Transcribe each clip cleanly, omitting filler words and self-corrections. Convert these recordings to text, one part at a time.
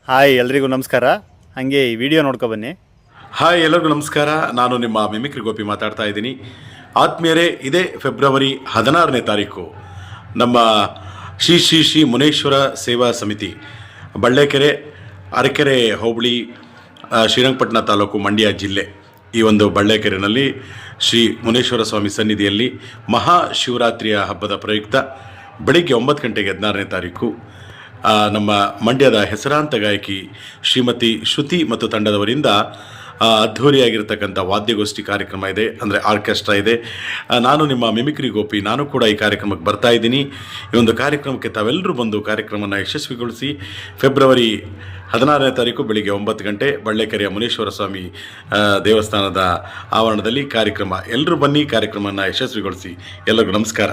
Hi ಎಲ್ರಿಗೂ ನಮಸ್ಕಾರ. ಹಾಗೆ ಈ ವಿಡಿಯೋ ನೋಡ್ಕೊ ಬನ್ನಿ. ಹಾಯ್ ಎಲ್ಲರಿಗೂ ನಮಸ್ಕಾರ. ನಾನು ನಿಮ್ಮ ಮಿಮಿಕ್ರಿ ಗೋಪಿ ಮಾತಾಡ್ತಾ ಇದ್ದೀನಿ. ಆತ್ಮೀಯರೇ, ಇದೇ ಫೆಬ್ರವರಿ 16ನೇ ತಾರೀಕು ನಮ್ಮ ಶ್ರೀ ಮುನೇಶ್ವರ ಸೇವಾ ಸಮಿತಿ ಬಳ್ಳೇಕೆರೆ, ಅರಕೆರೆ ಹೋಬಳಿ, ಶ್ರೀರಂಗಪಟ್ಟಣ ತಾಲೂಕು, ಮಂಡ್ಯ ಜಿಲ್ಲೆ, ಈ ಒಂದು ಬಳ್ಳೇಕೆರೆನಲ್ಲಿ ಶ್ರೀ ಮುನೇಶ್ವರ ಸ್ವಾಮಿ ಸನ್ನಿಧಿಯಲ್ಲಿ ಮಹಾಶಿವರಾತ್ರಿಯ ಹಬ್ಬದ ಪ್ರಯುಕ್ತ ಬೆಳಿಗ್ಗೆ 9 ಗಂಟೆಗೆ 16ನೇ ತಾರೀಕು ನಮ್ಮ ಮಂಡ್ಯದ ಹೆಸರಾಂತ ಗಾಯಕಿ ಶ್ರೀಮತಿ ಶ್ರುತಿ ಮತ್ತು ತಂಡದವರಿಂದ ಅದ್ಧೂರಿಯಾಗಿರ್ತಕ್ಕಂಥ ವಾದ್ಯಗೋಷ್ಠಿ ಕಾರ್ಯಕ್ರಮ ಇದೆ, ಅಂದರೆ ಆರ್ಕೆಸ್ಟ್ರಾ ಇದೆ. ನಾನು ನಿಮ್ಮ ಮಿಮಿಕ್ರಿ ಗೋಪಿ, ನಾನು ಕೂಡ ಈ ಕಾರ್ಯಕ್ರಮಕ್ಕೆ ಬರ್ತಾ ಇದ್ದೀನಿ. ಈ ಒಂದು ಕಾರ್ಯಕ್ರಮಕ್ಕೆ ತಾವೆಲ್ಲರೂ ಬಂದು ಕಾರ್ಯಕ್ರಮವನ್ನು ಯಶಸ್ವಿಗೊಳಿಸಿ. ಫೆಬ್ರವರಿ 16ನೇ ತಾರೀಕು ಬೆಳಿಗ್ಗೆ 9 ಗಂಟೆ ಬಳ್ಳೇಕೆರೆಯ ಮುನೇಶ್ವರ ಸ್ವಾಮಿ ದೇವಸ್ಥಾನದ ಆವರಣದಲ್ಲಿ ಕಾರ್ಯಕ್ರಮ. ಎಲ್ಲರೂ ಬನ್ನಿ, ಕಾರ್ಯಕ್ರಮವನ್ನು ಯಶಸ್ವಿಗೊಳಿಸಿ. ಎಲ್ಲರಿಗೂ ನಮಸ್ಕಾರ.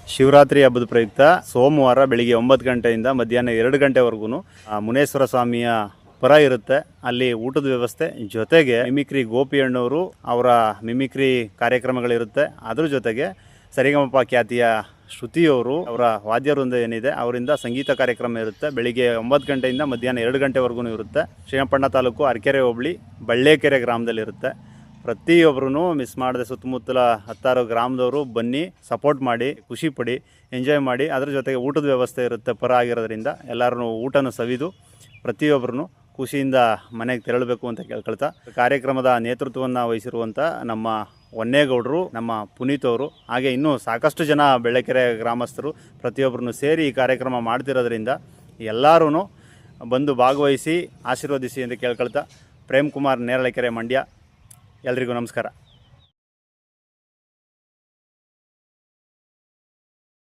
ಶಿವರಾತ್ರಿ ಹಬ್ಬದ ಪ್ರಯುಕ್ತ ಸೋಮವಾರ ಬೆಳಿಗ್ಗೆ 9 ಗಂಟೆಯಿಂದ ಮಧ್ಯಾಹ್ನ 2 ಗಂಟೆವರೆಗೂ ಮುನೇಶ್ವರ ಸ್ವಾಮಿಯ ಪರ ಇರುತ್ತೆ. ಅಲ್ಲಿ ಊಟದ ವ್ಯವಸ್ಥೆ ಜೊತೆಗೆ ಮಿಮಿಕ್ರಿ ಗೋಪಿ ಅಣ್ಣವರು ಅವರ ಮಿಮಿಕ್ರಿ ಕಾರ್ಯಕ್ರಮಗಳಿರುತ್ತೆ. ಅದ್ರ ಜೊತೆಗೆ ಸರಿಗಮಪ ಖ್ಯಾತಿಯ ಶ್ರುತಿಯವರು ಅವರ ವಾದ್ಯವೃಂದ ಏನಿದೆ ಅವರಿಂದ ಸಂಗೀತ ಕಾರ್ಯಕ್ರಮ ಇರುತ್ತೆ. ಬೆಳಿಗ್ಗೆ 9 ಗಂಟೆಯಿಂದ ಮಧ್ಯಾಹ್ನ 2 ಗಂಟೆವರೆಗೂ ಇರುತ್ತೆ. ಶ್ರೀರಂಗಪಟ್ಟಣ ತಾಲೂಕು, ಅರಕೆರೆ ಹೋಬಳಿ, ಬಳ್ಳೇಕೆರೆ ಗ್ರಾಮದಲ್ಲಿರುತ್ತೆ. ಪ್ರತಿಯೊಬ್ಬರೂ ಮಿಸ್ ಮಾಡದೆ ಸುತ್ತಮುತ್ತಲ 10 ಗ್ರಾಮದವರು ಬನ್ನಿ, ಸಪೋರ್ಟ್ ಮಾಡಿ, ಖುಷಿ ಪಡಿ, ಎಂಜಾಯ್ ಮಾಡಿ. ಅದ್ರ ಜೊತೆಗೆ ಊಟದ ವ್ಯವಸ್ಥೆ ಇರುತ್ತೆ. ಪರ ಆಗಿರೋದ್ರಿಂದ ಎಲ್ಲರೂ ಊಟನೂ ಸವಿದು ಪ್ರತಿಯೊಬ್ಬರೂ ಖುಷಿಯಿಂದ ಮನೆಗೆ ತೆರಳಬೇಕು ಅಂತ ಕೇಳ್ಕೊಳ್ತಾ, ಕಾರ್ಯಕ್ರಮದ ನೇತೃತ್ವವನ್ನು ವಹಿಸಿರುವಂಥ ನಮ್ಮ ಹೊನ್ನೇಗೌಡರು, ನಮ್ಮ ಪುನೀತ್ ಅವರು, ಹಾಗೆ ಇನ್ನೂ ಸಾಕಷ್ಟು ಜನ ಬೆಳ್ಳಕೆರೆ ಗ್ರಾಮಸ್ಥರು ಪ್ರತಿಯೊಬ್ಬರನ್ನು ಸೇರಿ ಈ ಕಾರ್ಯಕ್ರಮ ಮಾಡ್ತಿರೋದ್ರಿಂದ ಎಲ್ಲರೂ ಬಂದು ಭಾಗವಹಿಸಿ ಆಶೀರ್ವದಿಸಿ ಅಂತ ಕೇಳ್ಕೊಳ್ತಾ, ಪ್ರೇಮ್ ಕುಮಾರ್, ನೇರಳೆಕೆರೆ, ಮಂಡ್ಯ. ಎಲ್ರಿಗೂ ನಮಸ್ಕಾರ.